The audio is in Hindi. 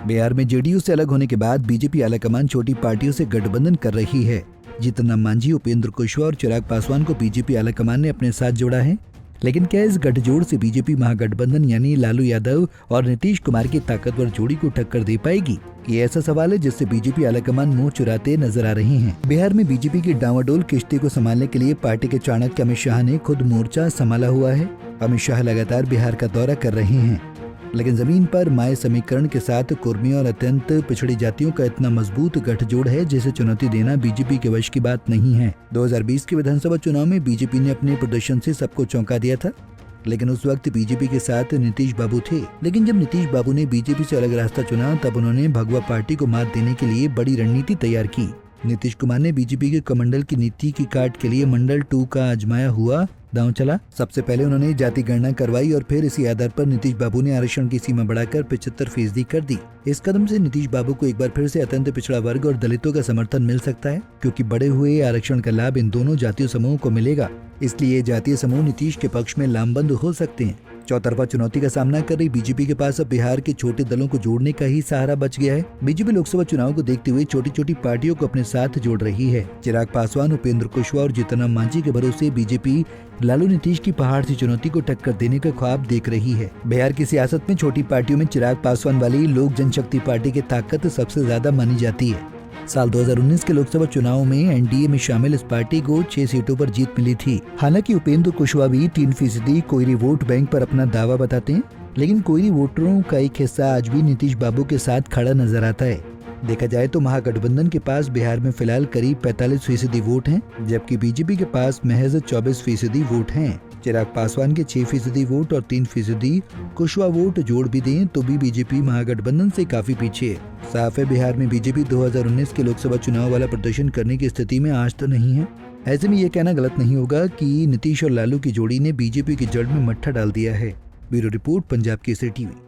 बिहार में जेडीयू से अलग होने के बाद बीजेपी आलाकमान छोटी पार्टियों से गठबंधन कर रही है। जीतन राम मांझी, उपेंद्र कुशवाहा और चिराग पासवान को बीजेपी आलाकमान ने अपने साथ जोड़ा है। लेकिन क्या इस गठजोड़ से बीजेपी महागठबंधन यानी लालू यादव और नीतीश कुमार की ताकतवर जोड़ी को टक्कर दे पाएगी? ये ऐसा सवाल है जिससे बीजेपी आलाकमान मुंह चुराते नजर आ रहे हैं। बिहार में बीजेपी की डांवाडोल किश्ती को संभालने के लिए पार्टी के चाणक्य अमित शाह ने खुद मोर्चा संभाला हुआ है। अमित शाह लगातार बिहार का दौरा कर रहे हैं, लेकिन जमीन पर माय समीकरण के साथ कुर्मियों और अत्यंत पिछड़ी जातियों का इतना मजबूत गठजोड़ है जिसे चुनौती देना बीजेपी के वश की बात नहीं है। 2020 के विधानसभा चुनाव में बीजेपी ने अपने प्रदर्शन से सबको चौंका दिया था, लेकिन उस वक्त बीजेपी के साथ नीतीश बाबू थे। लेकिन जब नीतीश बाबू ने बीजेपी से अलग रास्ता चुना तब उन्होंने भगवा पार्टी को मात देने के लिए बड़ी रणनीति तैयार की। नीतीश कुमार ने बीजेपी के कमंडल की नीति की काट के लिए मंडल 2 का आजमाया हुआ दांव चला। सबसे पहले उन्होंने जाति गणना करवाई और फिर इसी आधार पर नीतीश बाबू ने आरक्षण की सीमा बढ़ाकर 75% कर दी। इस कदम से नीतीश बाबू को एक बार फिर से अत्यंत पिछड़ा वर्ग और दलितों का समर्थन मिल सकता है, क्योंकि बढ़े हुए आरक्षण का लाभ इन दोनों जातीय समूहों को मिलेगा। इसलिए जातीय समूह नीतीश के पक्ष में लामबंद हो सकते हैं। चौतरफा चुनौती का सामना कर रही बीजेपी के पास अब बिहार के छोटे दलों को जोड़ने का ही सहारा बच गया है। बीजेपी लोकसभा चुनाव को देखते हुए छोटी छोटी पार्टियों को अपने साथ जोड़ रही है। चिराग पासवान, उपेंद्र कुशवाहा और जीतन राम मांझी के भरोसे बीजेपी लालू नीतीश की पहाड़ सी चुनौती को टक्कर देने का ख्वाब देख रही है। बिहार की सियासत में छोटी पार्टियों में चिराग पासवान वाली लोक जनशक्ति पार्टी की ताकत सबसे ज्यादा मानी जाती है। साल 2019 के लोकसभा चुनाव में एनडीए में शामिल इस पार्टी को 6 सीटों पर जीत मिली थी। हालांकि उपेंद्र कुशवाहा भी 3% कोयरी वोट बैंक पर अपना दावा बताते हैं, लेकिन कोयरी वोटरों का एक हिस्सा आज भी नीतीश बाबू के साथ खड़ा नजर आता है। देखा जाए तो महागठबंधन के पास बिहार में फिलहाल करीब 45% वोट हैं, जबकि बीजेपी के पास महज 24% वोट हैं। चिराग पासवान के 6% वोट और 3% कुशवाहा वोट जोड़ भी दें तो भी बीजेपी महागठबंधन से काफी पीछे है। साफ है, बिहार में बीजेपी 2019 के लोकसभा चुनाव वाला प्रदर्शन करने की स्थिति में आज तो नहीं है। ऐसे में ये कहना गलत नहीं होगा कि नीतीश और लालू की जोड़ी ने बीजेपी की जड़ में मट्ठा डाल दिया है। Bureau report, Punjab Kesari TV.